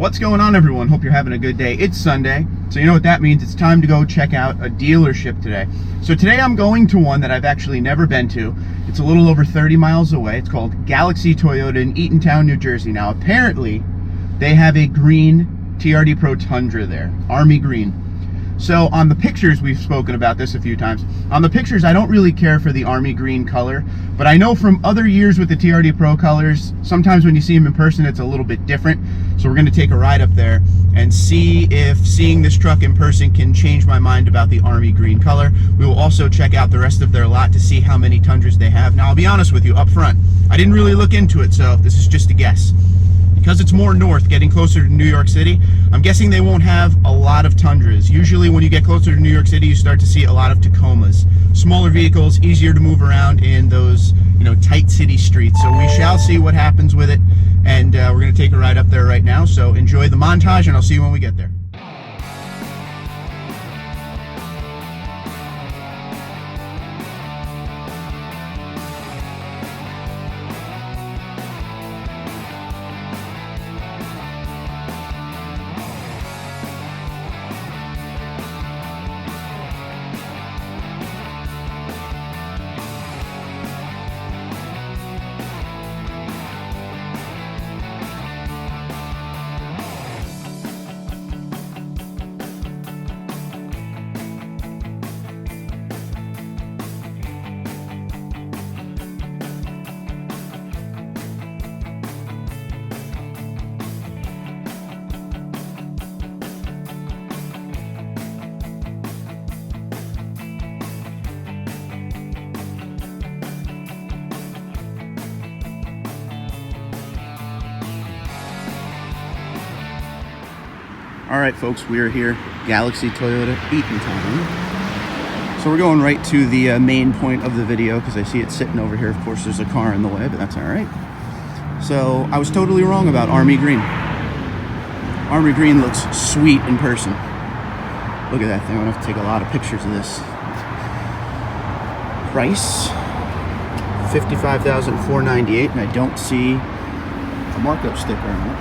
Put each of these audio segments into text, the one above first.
What's going on, everyone? Hope you're having a good day. It's Sunday, so you know what that means. It's time to go check out a dealership today. So today I'm going to one that I've actually never been to. It's a little over 30 miles away. It's called Galaxy Toyota in Eatontown, New Jersey. Now, apparently, they have a green TRD Pro Tundra there, army green. So on the pictures, we've spoken about this a few times. On the pictures, I don't really care for the army green color, but I know from other years with the TRD Pro colors, sometimes when you see them in person, it's a little bit different. So we're gonna take a ride up there and see if seeing this truck in person can change my mind about the army green color. We will also check out the rest of their lot to see how many Tundras they have. Now, I'll be honest with you up front, I didn't really look into it, so this is just a guess. Because it's more north, getting closer to New York City, I'm guessing they won't have a lot of Tundras. Usually when you get closer to New York City, you start to see a lot of Tacomas. Smaller vehicles, easier to move around in those, tight city streets. So we shall see what happens with it, and we're going to take a ride up there right now. So enjoy the montage, and I'll see you when we get there. All right, folks, we are here, Galaxy Toyota, Eatontown. So we're going right to the main point of the video because I see it sitting over here. Of course, there's a car in the way, but that's all right. So I was totally wrong about army green. Army green looks sweet in person. Look at that thing. I'm gonna have to take a lot of pictures of this. Price, $55,498, and I don't see a markup sticker on it.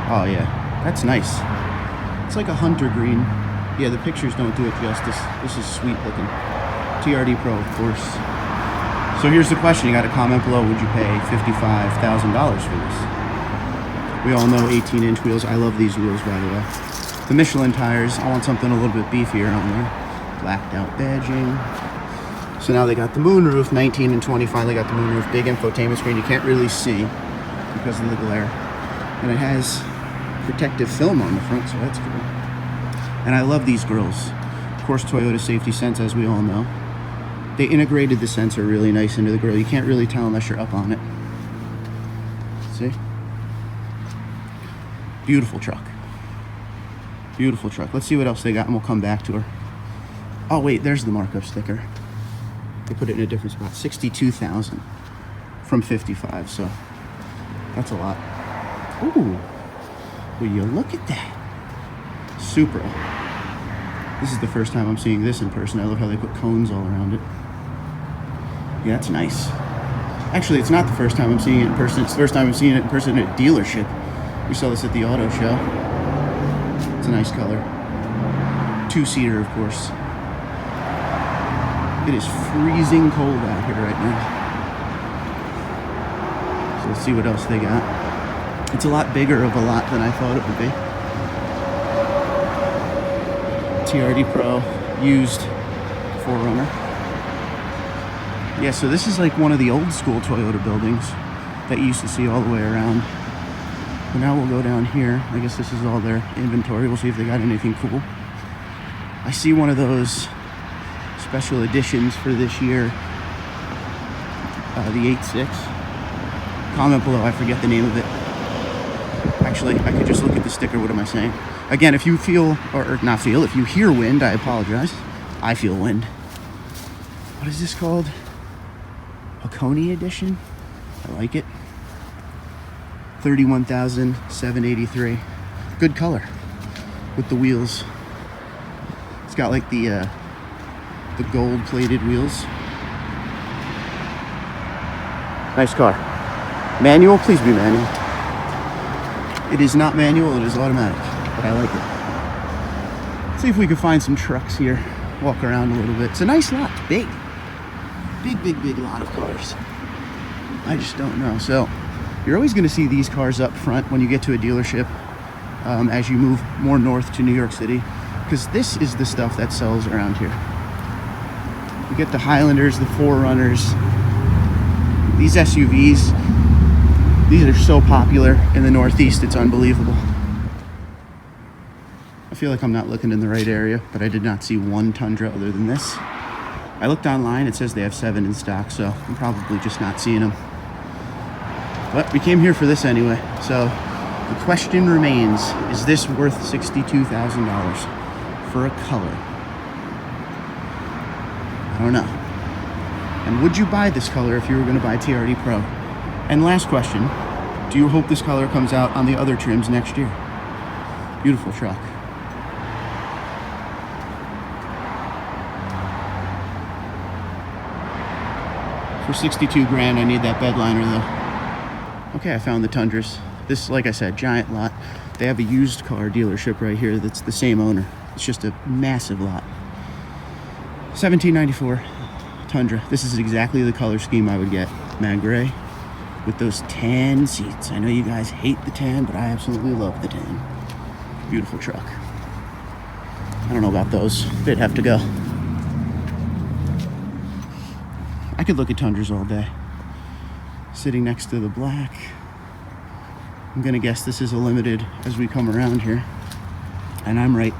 Oh yeah, that's nice. It's like a hunter green. Yeah, the pictures don't do it justice. This is sweet looking. TRD Pro, of course. So here's the question, you got to comment below, would you pay $55,000 for this? We all know 18-inch wheels. I love these wheels, by the way. The Michelin tires, I want something a little bit beefier on there. Blacked out badging. So now they got the moonroof, 19 and 20 finally got the moonroof. Big infotainment screen, you can't really see because of the glare. And it has protective film on the front, so that's cool. And I love these grills. Of course, Toyota Safety Sense, as we all know. They integrated the sensor really nice into the grill. You can't really tell unless you're up on it. See? Beautiful truck. Beautiful truck. Let's see what else they got, and we'll come back to her. Oh, wait, there's the markup sticker. They put it in a different spot. $62,000 from $55,000, so that's a lot. Ooh, will you look at that? Supra. This is the first time I'm seeing this in person. I love how they put cones all around it. Yeah, that's nice. Actually, it's not the first time I'm seeing it in person. It's the first time I'm seeing it in person at a dealership. We saw this at the auto show. It's a nice color. Two-seater, of course. It is freezing cold out here right now. So let's see what else they got. It's a lot bigger of a lot than I thought it would be. TRD Pro, used 4Runner. Yeah, so this is like one of the old school Toyota buildings that you used to see all the way around. But now we'll go down here. I guess this is all their inventory. We'll see if they got anything cool. I see one of those special editions for this year, the 8.6. Comment below, I forget the name of it. Actually, I could just look at the sticker. What am I saying? Again, if you feel, or not feel, if you hear wind, I apologize. I feel wind. What is this called? A Coney edition? I like it. $31,783. Good color with the wheels. It's got like the gold plated wheels. Nice car. Manual, please be manual. It is not manual, it is automatic, but I like it. Let's see if we can find some trucks here. Walk around a little bit. It's a nice lot, it's big. Big lot of cars. I just don't know. So you're always gonna see these cars up front when you get to a dealership as you move more north to New York City, because this is the stuff that sells around here. You get the Highlanders, the 4Runners, these SUVs. These are so popular in the Northeast, it's unbelievable. I feel like I'm not looking in the right area, but I did not see one Tundra other than this. I looked online, it says they have 7 in stock, so I'm probably just not seeing them. But we came here for this anyway, so the question remains, is this worth $62,000 for a color? I don't know. And would you buy this color if you were going to buy TRD Pro? And last question, do you hope this color comes out on the other trims next year? Beautiful truck. For 62 grand, I need that bed liner though. Okay, I found the Tundras. This, like I said, giant lot. They have a used car dealership right here that's the same owner. It's just a massive lot. 1794 Tundra. This is exactly the color scheme I would get. Matte gray with those tan seats. I know you guys hate the tan, but I absolutely love the tan. Beautiful truck. I don't know about those. They'd have to go. I could look at Tundras all day. Sitting next to the black. I'm gonna guess this is a limited as we come around here. And I'm right.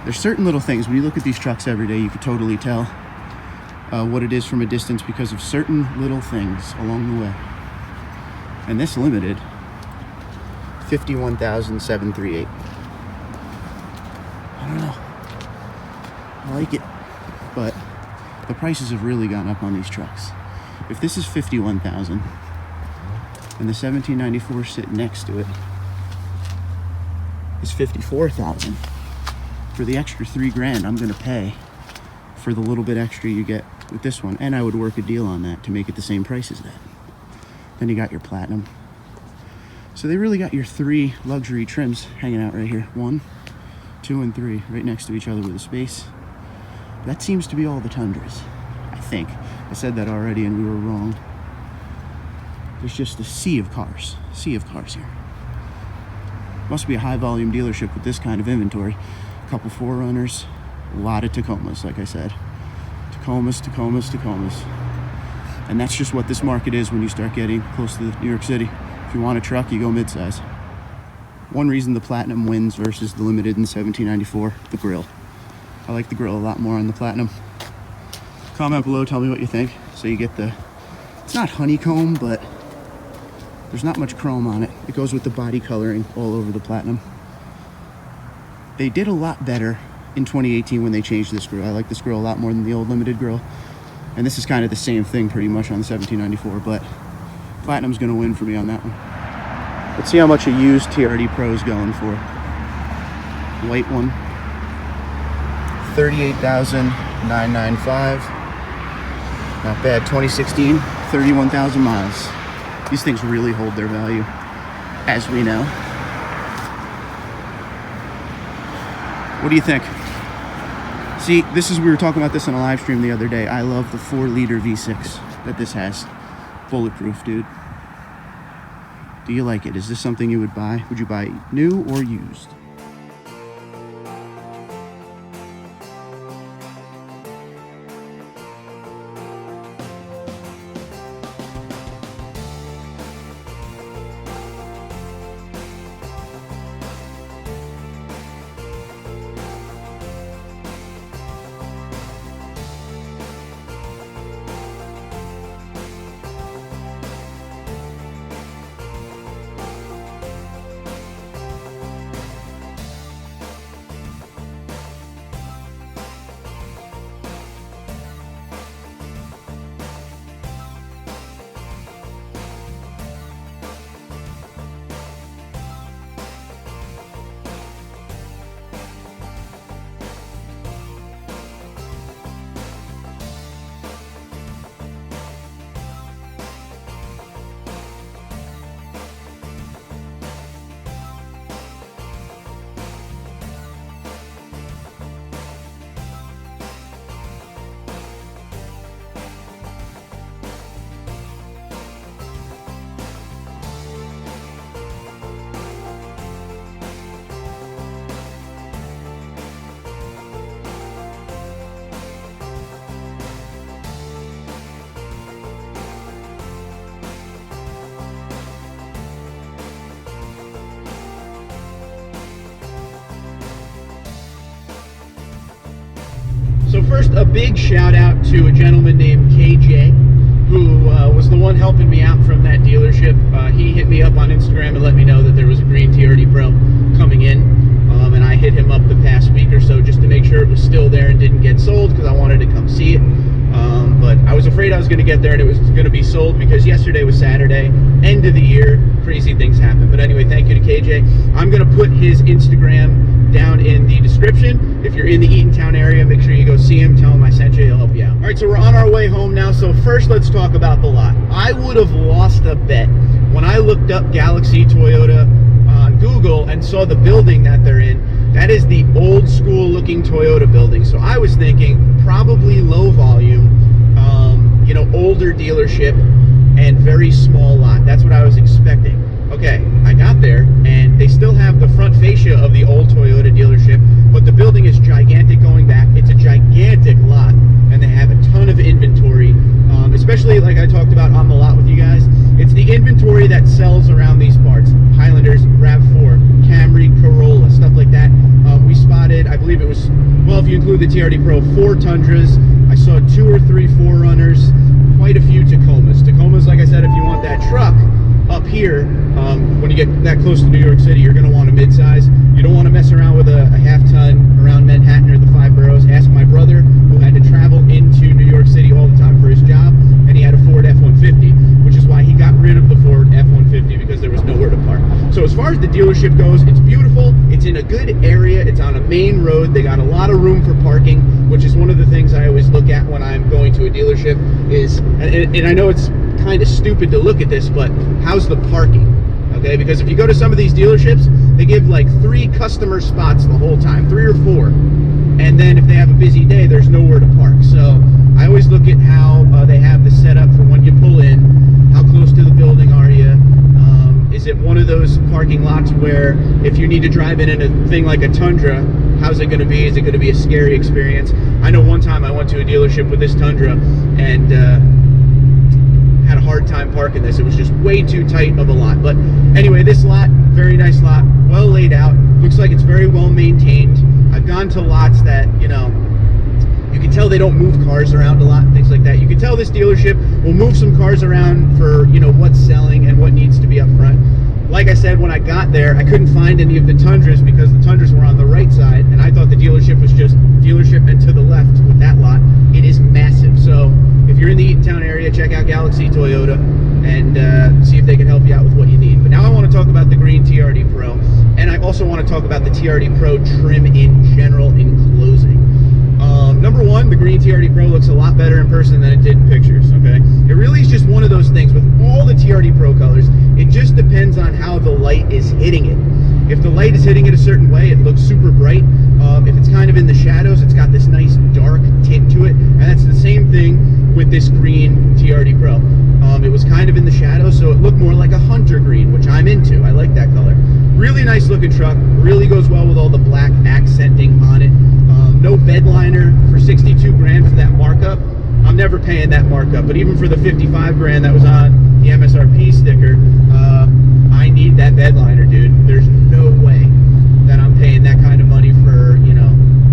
There's certain little things, when you look at these trucks every day, you can totally tell what it is from a distance because of certain little things along the way. And this limited, 51,738. I don't know. I like it, but the prices have really gone up on these trucks. If this is 51,000 and the 1794 sitting next to it is 54,000, for the extra 3 grand I'm gonna pay for the little bit extra you get with this one, and I would work a deal on that to make it the same price as that. Then you got your platinum. So they really got your 3 luxury trims hanging out right here. 1, 2, and 3 right next to each other with a space. That seems to be all the Tundras, I think. I said that already and we were wrong. There's just a sea of cars here. Must be a high volume dealership with this kind of inventory. A couple 4Runners, a lot of Tacomas, like I said. Tacomas. And that's just what this market is when you start getting close to New York City. If you want a truck, you go midsize. One reason the Platinum wins versus the Limited in 1794, the grille. I like the grille a lot more on the Platinum. Comment below, tell me what you think. So you get the, it's not honeycomb, but there's not much chrome on it. It goes with the body coloring all over the Platinum. They did a lot better in 2018 when they changed this grille. I like this grille a lot more than the old Limited grille. And this is kind of the same thing pretty much on the 1794, but Platinum's gonna win for me on that one. Let's see how much a used TRD Pro is going for. White one, 38,995. Not bad. 2016, 31,000 miles. These things really hold their value, as we know. What do you think? See, this is, we were talking about this on a live stream the other day. I love the 4-liter V6 that this has. Bulletproof, dude. Do you like it? Is this something you would buy? Would you buy it new or used? first, a big shout out to a gentleman named KJ, who was the one helping me out from that dealership. He hit me up on Instagram and let me know that there was a green TRD Pro coming in, and I hit him up the past week or so just to make sure it was still there and didn't get sold, because I wanted to come see it. But I was afraid I was going to get there and it was going to be sold, because yesterday was Saturday, end of the year, crazy things happen. But anyway, thank you to KJ. I'm going to put his Instagram down in the description. If you're in the Eatontown area, make sure you go see him, tell him I sent you, he'll help you out. All right, so we're on our way home now. So first, let's talk about the lot. I would have lost a bet when I looked up Galaxy Toyota on Google and saw the building that they're in. That is the old school looking Toyota building. So I was thinking probably low volume, you know, older dealership and very small lot. That's what I was expecting. Okay, I got there and they still have the front fascia of the old Toyota dealership, but the building is gigantic going back. It's a gigantic lot and they have a ton of inventory, especially like I talked about on the lot with you guys. It's the inventory that sells around these parts. Highlanders, RAV4, Camry, Corolla, stuff like that. We spotted, I believe it was, well, if you include the TRD Pro, 4 Tundras. I saw 2 or 3 4Runners, quite a few Tacomas. Tacomas, like I said, if you want that truck up here, when you get that close to New York City, you're going to want a midsize. You don't want to mess around with a half-ton around Manhattan or the 5 boroughs. Ask my brother, who had to travel into New York City all the time for his job, and he had a Ford F-150, which is why he got rid of the Ford F-150, because there was nowhere to park. So as far as the dealership goes, it's beautiful. It's in a good area. It's on a main road. They got a lot of room for parking, which is one of the things I always look at when I'm going to a dealership is, and I know it's kind of stupid to look at this, but how's the parking? Okay, because if you go to some of these dealerships, they give like 3 customer spots the whole time, 3 or 4. And then if they have a busy day, there's nowhere to park. So I always look at how they have the setup for when you pull in. How close to the building are you? Is it one of those parking lots where if you need to drive in a thing like a Tundra, how's it going to be? Is it going to be a scary experience? I know one time I went to a dealership with this Tundra and had a hard time parking this. It was just way too tight of a lot. But anyway, this lot, very nice lot, well laid out. Looks like it's very well maintained. I've gone to lots that, you know, you can tell they don't move cars around a lot and things like that. You can tell this dealership will move some cars around for, you know, what's selling and what needs to be up front. Like I said, when I got there, I couldn't find any of the Tundras because the Tundras were on the right side, and I thought the dealership was just dealership and to the left with that lot. It is massive. So if you're in the Eatontown area, check out Galaxy Toyota and see if they can help you out with what you need. But now I want to talk about the green TRD Pro, and I also want to talk about the TRD Pro trim in general in closing. Number one, the green TRD Pro looks a lot better in person than it did in pictures, okay? It really is just one of those things with all the TRD Pro colors. It just depends on how the light is hitting it. If the light is hitting it a certain way, it looks super bright. If it's kind of in the shadows, it's got this nice dark tint to it. And that's the same thing with this green TRD Pro. It was kind of in the shadows, so it looked more like a hunter green, which I'm into. I like that color. Really nice looking truck. Really goes well with all the black accenting on it. No bed liner for 62 grand for that markup. I'm never paying that markup, but even for the 55 grand that was on the MSRP sticker, I need that bed liner, dude. There's no way that I'm paying that kind of money for, you know,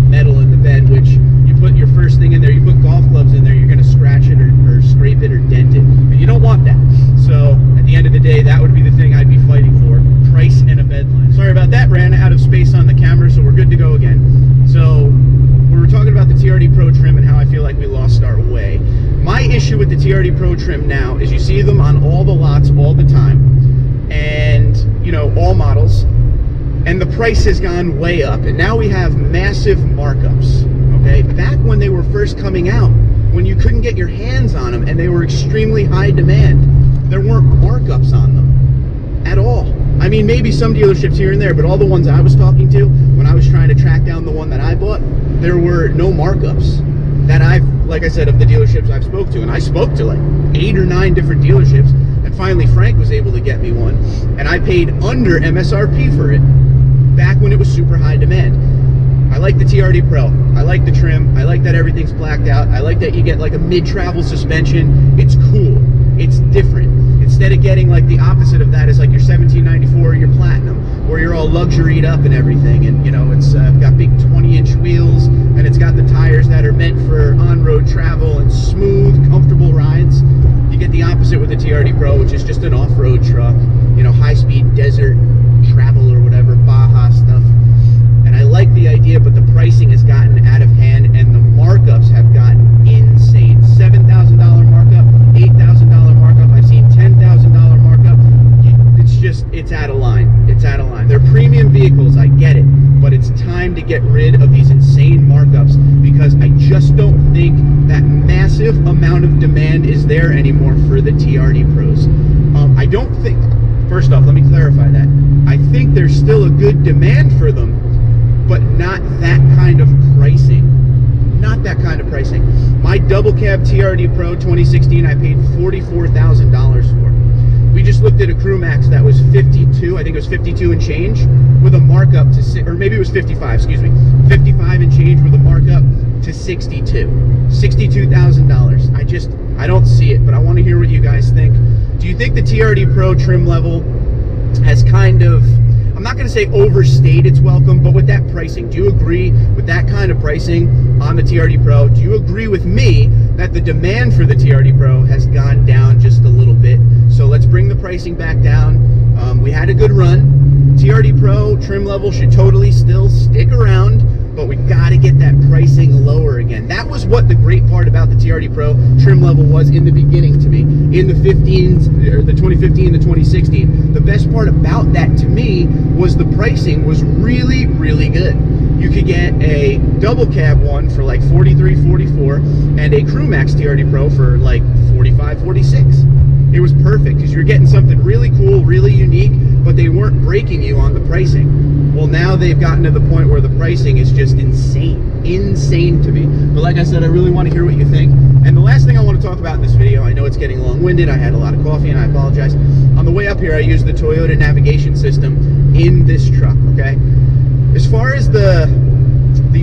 metal in the bed, which you put your first thing in there, you put golf clubs in there, you're gonna scratch it or scrape it or dent it, and you don't want that. So at the end of the day, that would be the thing I'd be fighting for, price and a bed liner. Sorry about that, ran out of space on the camera, so we're good to go again. So we were talking about the TRD Pro trim and how I feel like we lost our way. My issue with the TRD Pro trim now is you see them on all the lots all the time, and, you know, all models, and the price has gone way up, and now we have massive markups, okay? Back when they were first coming out, when you couldn't get your hands on them and they were extremely high demand, there weren't markups on them at all. I mean, maybe some dealerships here and there, but all the ones I was talking to, when I was trying to track down the one that I bought, there were no markups that like I said, of the dealerships I've spoke to, and I spoke to like 8 or 9 different dealerships, and finally Frank was able to get me one, and I paid under MSRP for it, back when it was super high demand. I like the TRD Pro. I like the trim. I like that everything's blacked out. I like that you get like a mid-travel suspension. It's cool. It's different. Instead of getting like the opposite of that is like your 1794 or your Platinum. where you're all luxuried up and everything, and you know, it's got big 20-inch wheels, and it's got the tires that are meant for on-road travel and smooth, comfortable rides. You get the opposite with the TRD Pro, which is just an off-road truck, you know, high-speed desert travel or whatever, Baja stuff. And I like the idea, but the pricing has gotten out of hand, and the markups have gotten insane. $7,000 markup, $8,000 markup. I've seen $10,000 markup. It's just, it's out of line. It's out of line. They're premium vehicles, I get it, but it's time to get rid of these insane markups, because I just don't think that massive amount of demand is there anymore for the TRD Pros. I don't think, first off, let me clarify that. I think there's still a good demand for them, but not that kind of pricing. Not that kind of pricing. My double cab TRD Pro 2016, I paid $44,000 for. We just looked at a Crew Max that was 52, I think it was 52 and change, with a markup to, or maybe it was 55, excuse me, 55 and change with a markup to 62. $62,000. I don't see it, but I want to hear what you guys think. Do you think the TRD Pro trim level has kind of, I'm not going to say overstayed its welcome, but with that pricing, do you agree with that kind of pricing on the TRD Pro? Do you agree with me that the demand for the TRD Pro has gone down just a little bit? So let's bring the pricing back down. We had a good run. TRD Pro trim level should totally still stick around, but we got to get that pricing lower again. That was what the great part about the TRD Pro trim level was in the beginning to me. In the 15s, or the 2015, the 2016, the best part about that to me was the pricing was really, really good. You could get a double cab one for like 43, 44, and a Crew Max TRD Pro for like 45, 46. It was perfect because you're getting something really cool, really unique, but they weren't breaking you on the pricing. Well, now they've gotten to the point where the pricing is just insane to me. But like I said, I really want to hear what you think. And the last thing I want to talk about in this video, I know it's getting long-winded, I had a lot of coffee and I apologize. On the way up here, I used the Toyota navigation system in this truck, okay? As far as the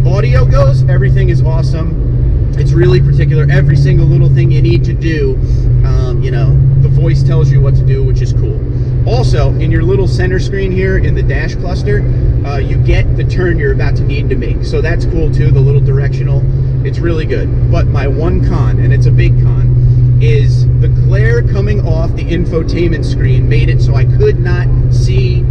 audio goes, everything is awesome. It's really particular. Every single little thing you need to do, you know, the voice tells you what to do, which is cool. Also, in your little center screen here in the dash cluster, you get the turn you're about to need to make. So that's cool too, the little directional. It's really good. But my one con, and it's a big con, is the glare coming off the infotainment screen made it so I could not see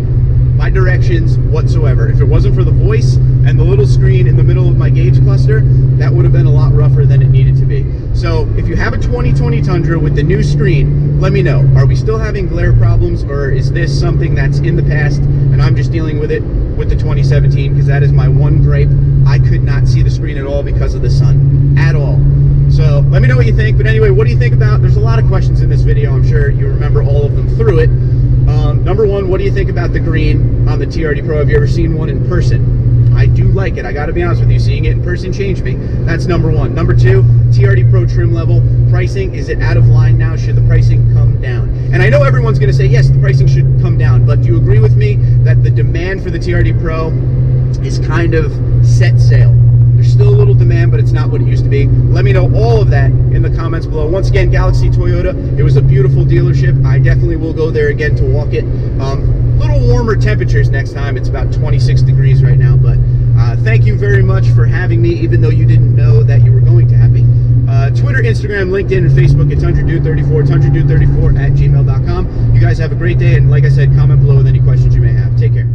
my directions whatsoever. If it wasn't for the voice and the little screen in the middle of my gauge cluster, that would have been a lot rougher than it needed to be. So if you have a 2020 Tundra with the new screen, let me know. Are we still having glare problems, or is this something that's in the past and I'm just dealing with it with the 2017? Because that is my one gripe. I could not see the screen at all because of the sun, at all. So let me know what you think. But anyway, what do you think about, there's a lot of questions in this video. I'm sure you remember all of them through it. Number one, what do you think about the green on the TRD Pro? Have you ever seen one in person? I do like it. I got to be honest with you. Seeing it in person changed me. That's number one. Number two, TRD Pro trim level pricing. Is it out of line now? Should the pricing come down? And I know everyone's going to say, yes, the pricing should come down. But do you agree with me that the demand for the TRD Pro is kind of set sail? There's still a little demand, but it's not what it used to be. Let me know all of that in the comments below. Once again, Galaxy Toyota, it was a beautiful dealership. I definitely will go there again to walk it. Little warmer temperatures next time. It's about 26 degrees right now, but thank you very much for having me, even though you didn't know that you were going to have me. Twitter, Instagram, LinkedIn, and Facebook at TundraDude34, TundraDude34 at gmail.com. You guys have a great day, and like I said, comment below with any questions you may have. Take care.